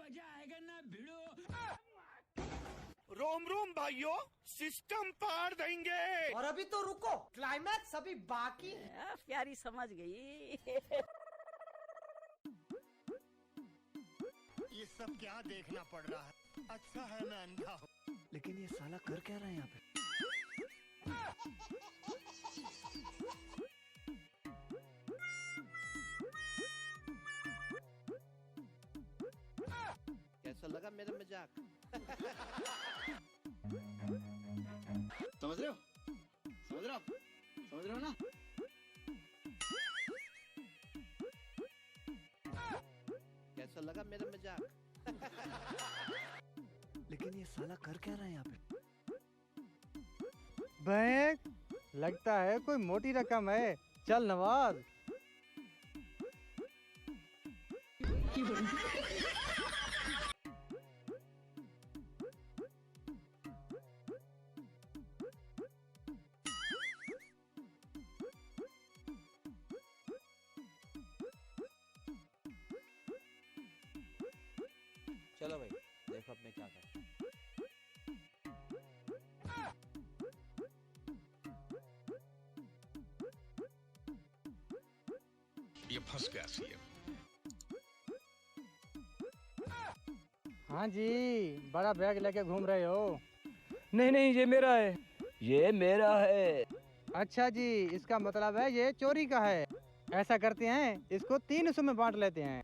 मजा आएगा ना भिड़ो। रोम रोम भाइयों, सिस्टम पार देंगे। और अभी तो रुको, क्लाइमैक्स अभी बाकी है। प्यारी समझ गई। ये सब क्या देखना पड़ रहा है? अच्छा है मैं अंधा हूँ। लेकिन ये साला कर क्या रहा है यहाँ पे? कैसा लगा मेरा मजाक? समझ रहे हो? समझ रहे हो? समझ रहे हो ना? कैसा लगा मेरा मजाक? लेकिन ये साला कर क्या रहा है यहाँ पे? बैंक लगता है कोई मोटी रकम है। चल नवाज। चलो भाई, देखो अब मैं क्या करता हूँ। ये फंस गया सीएम। हाँ जी, बड़ा बैग लेके घूम रहे हो? नहीं नहीं, ये मेरा है, ये मेरा है। अच्छा जी, इसका मतलब है ये चोरी का है। ऐसा करते हैं, इसको 3 हिस्सों में बांट लेते हैं।